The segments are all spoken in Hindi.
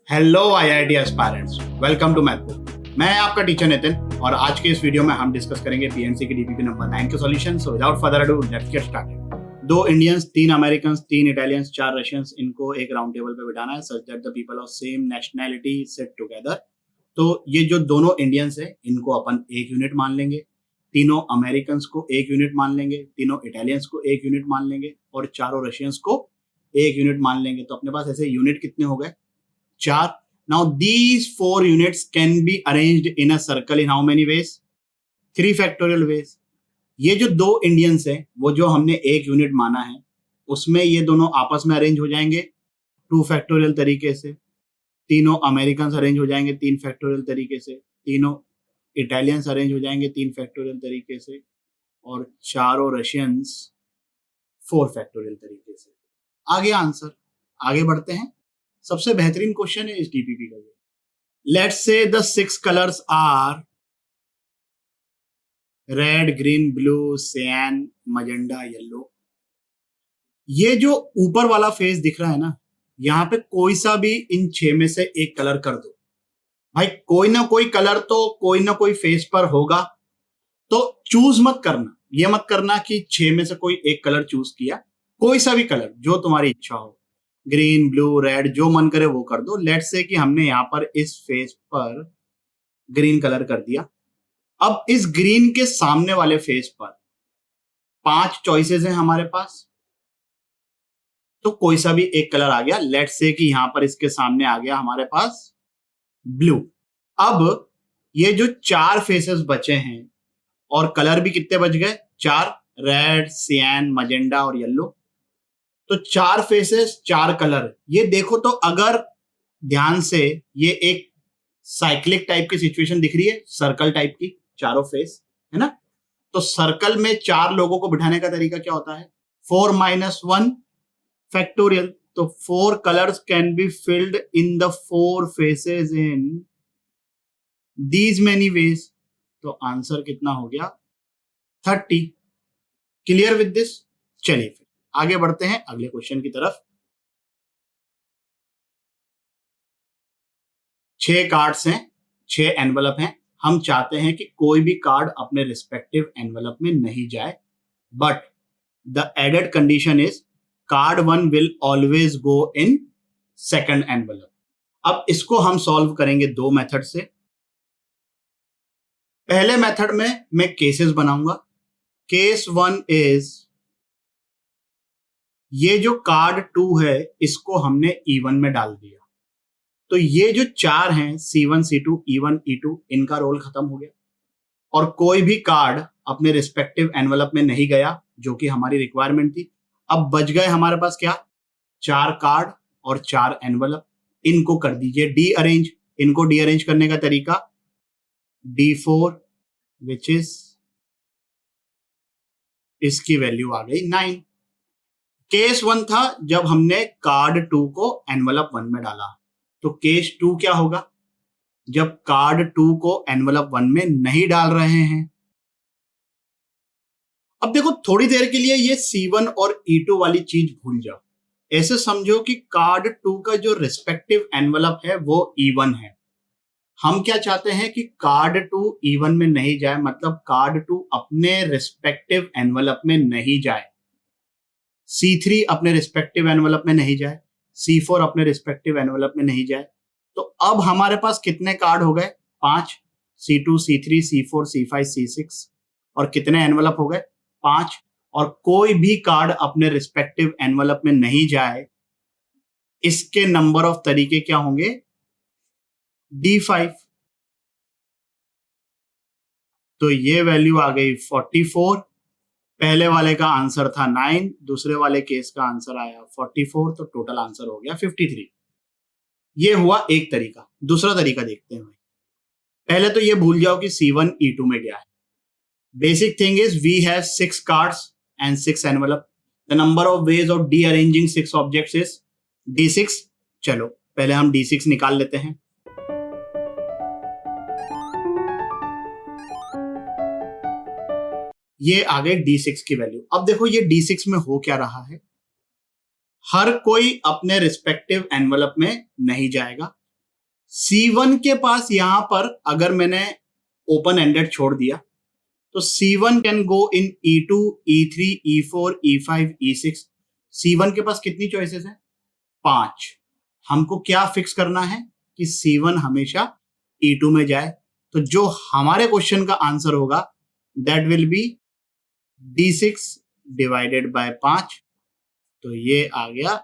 Hello IIT aspirants, welcome to Mathbook. मैं आपका टीचर नितिन और आज के इस वीडियो में हम डिस्कस करेंगे पीएनसी की डीपीपी नंबर 9 के solution. So without further ado let's get started. 2 Indians, 3 American, 3 Italians, 4 Russians, इनको एक राउंड टेबल पे बिठाना है such that the people of same nationality sit together. तो ये जो दोनों इंडियंस है इनको अपन एक यूनिट मान लेंगे, तीनों अमेरिकन को एक यूनिट मान लेंगे, तीनों इटालियंस को एक यूनिट मान लेंगे और चारों रशियंस को एक यूनिट मान लेंगे। तो अपने पास ऐसे यूनिट कितने हो गए? 4। Now these 4 units can be arranged in a circle in how many ways? 3 factorial ways. ये जो 2 इंडियंस है वो जो हमने एक यूनिट माना है उसमें ये दोनों आपस में अरेंज हो जाएंगे 2 फैक्टोरियल तरीके से, तीनों अमेरिकन अरेंज हो जाएंगे 3 फैक्टोरियल तरीके से, तीनों इटालियंस अरेंज हो जाएंगे 3 फैक्टोरियल तरीके से और चारों रशियंस 4 फैक्टोरियल तरीके से। आगे आंसर, आगे बढ़ते हैं। सबसे बेहतरीन क्वेश्चन है इस डीपीपी का। Let's say the 6 colours are red, green, blue, cyan, magenta, yellow. ये जो ऊपर वाला फेस दिख रहा है ना, यहां पे कोई सा भी इन 6 में से एक कलर कर दो भाई। कोई ना कोई कलर तो कोई ना कोई फेस पर होगा, तो चूज मत करना। ये मत करना कि 6 में से कोई एक कलर चूज किया, कोई सा भी कलर जो तुम्हारी इच्छा हो, ग्रीन, ब्लू, रेड, जो मन करे वो कर दो। लेट्स से कि हमने यहां पर इस फेस पर ग्रीन कलर कर दिया। अब इस ग्रीन के सामने वाले फेस पर 5 चॉइसेस हैं हमारे पास, तो कोई सा भी एक कलर आ गया। लेट्स से कि यहां पर इसके सामने आ गया हमारे पास ब्लू। अब ये जो 4 फेसेस बचे हैं और कलर भी कितने बच गए? 4, रेड, सियान, मजेंडा और येलो। तो 4 फेसेस 4 कलर। ये देखो तो अगर ध्यान से ये एक साइक्लिक टाइप की सिचुएशन दिख रही है, सर्कल टाइप की, चारों फेस है ना। तो सर्कल में 4 लोगों को बिठाने का तरीका क्या होता है? 4 - 1 फैक्टोरियल। तो 4 colours can be filled in the 4 faces in these many ways. तो आंसर कितना हो गया? 30। Clear with this? चलिए फिर आगे बढ़ते हैं अगले क्वेश्चन की तरफ। 6 कार्ड्स हैं, 6 एनवलप हैं। हम चाहते हैं कि कोई भी कार्ड अपने रिस्पेक्टिव एनवलप में नहीं जाए, but the added condition is card 1 will always go in second envelope. अब इसको हम सॉल्व करेंगे 2 मेथड से। पहले मेथड में मैं केसेस बनाऊंगा। केस 1 इज, ये जो कार्ड 2 है इसको हमने E1 में डाल दिया, तो ये जो 4 हैं C1, C2, E1, E2, इनका रोल खत्म हो गया और कोई भी कार्ड अपने रिस्पेक्टिव एनवलप में नहीं गया, जो कि हमारी रिक्वायरमेंट थी। अब बच गए हमारे पास क्या? 4 कार्ड और 4 एनवलप। इनको कर दीजिए डी अरेंज। इनको डी अरेंज करने का तरीका D4, विच इज, इसकी वैल्यू आ गई 9। केस 1 था जब हमने कार्ड 2 को एनवलप 1 में डाला। तो केस 2 क्या होगा? जब कार्ड 2 को एनवलप 1 में नहीं डाल रहे हैं। अब देखो, थोड़ी देर के लिए ये C1 और E2 वाली चीज भूल जाओ। ऐसे समझो कि कार्ड 2 का जो रिस्पेक्टिव एनवलप है वो E1 है। हम क्या चाहते हैं कि कार्ड 2 E1 में नहीं जाए, मतलब कार्ड 2 अपने रिस्पेक्टिव एनवलप में नहीं जाए, C3 अपने रिस्पेक्टिव एनवलप में नहीं जाए, C4 अपने रिस्पेक्टिव एनवलप में नहीं जाए। तो अब हमारे पास कितने कार्ड हो गए? 5, C2, C3, C4, C5, C6। और कितने एनवलप हो गए? 5। और कोई भी कार्ड अपने रिस्पेक्टिव एनवलप में नहीं जाए, इसके नंबर ऑफ तरीके क्या होंगे? D5। तो ये वैल्यू आ गई 44। पहले वाले का आंसर था 9, दूसरे वाले केस का आंसर आया 44, तो टोटल आंसर हो गया 53। ये हुआ एक तरीका। दूसरा तरीका देखते हैं भाई। पहले तो ये भूल जाओ कि C1 E2 में गया है। Basic thing is we have 6 cards and 6 envelope. The number of ways of D arranging 6 objects is D6। चलो पहले हम D6 निकाल लेते हैं। ये आ गए D6 की वैल्यू। अब देखो ये D6 में हो क्या रहा है, हर कोई अपने रिस्पेक्टिव एनवलप में नहीं जाएगा, C1 के पास यहां पर अगर मैंने ओपन एंडेड छोड़ दिया तो C1 can go in E2, E3, E4, E5, E6। C1 के पास कितनी चॉइसेस हैं? 5। हमको क्या फिक्स करना है कि C1 हमेशा E2 में जाए। तो जो हमारे क्वेश्चन का आंसर होगा that will be D6 divided by 5। तो ये आ गया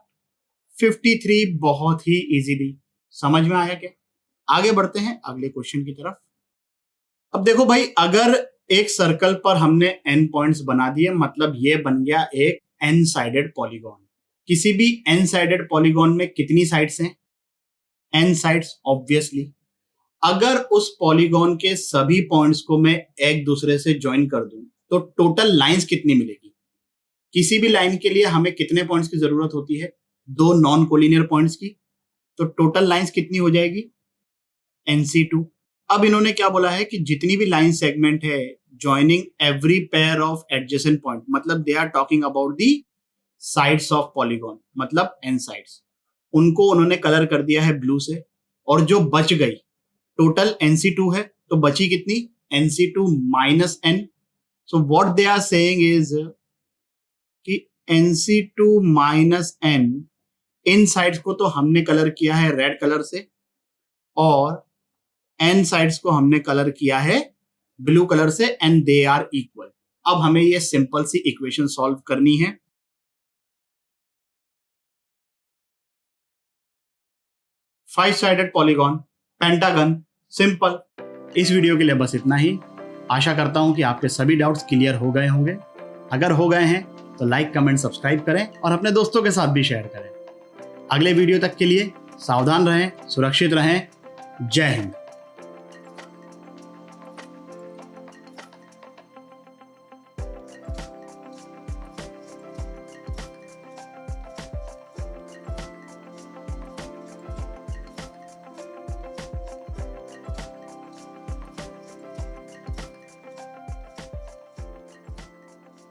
53। बहुत ही इजीली समझ में आया क्या? आगे बढ़ते हैं अगले क्वेश्चन की तरफ। अब देखो भाई, अगर एक सर्कल पर हमने n पॉइंट्स बना दिए, मतलब ये बन गया एक n साइडेड पॉलीगॉन। किसी भी n साइडेड पॉलीगॉन में कितनी साइड्स हैं? n sides obviously. अगर उस पॉलीगॉन के सभी पॉइंट्स को मैं एक दूसरे से ज्वाइन कर दूं तो टोटल लाइंस कितनी मिलेगी? किसी भी लाइन के लिए हमें कितने पॉइंट्स की जरूरत होती है? 2 नॉन कोलिनियर पॉइंट्स की। तो टोटल लाइंस कितनी हो जाएगी? NC2। अब इन्होंने क्या बोला है कि जितनी भी लाइन सेगमेंट है joining every pair of adjacent point, मतलब they are talking about the sides of polygon, मतलब n साइड्स, उनको उन्होंने कलर कर दिया है ब्लू से। और जो बच गई, टोटल NC2 है तो बची कितनी? NC2 minus n। So what they are saying is कि NC2 माइनस n, इन साइड्स को तो हमने कलर किया है रेड कलर से और n साइड्स को हमने कलर किया है ब्लू कलर से, एंड दे आर इक्वल। अब हमें ये सिंपल सी इक्वेशन सॉल्व करनी है। Five sided polygon, pentagon, simple. इस वीडियो के लिए बस इतना ही। आशा करता हूं कि आपके सभी डाउट्स क्लियर हो गए होंगे। अगर हो गए हैं तो लाइक, कमेंट, सब्सक्राइब करें और अपने दोस्तों के साथ भी शेयर करें। अगले वीडियो तक के लिए सावधान रहें, सुरक्षित रहें। जय हिंद।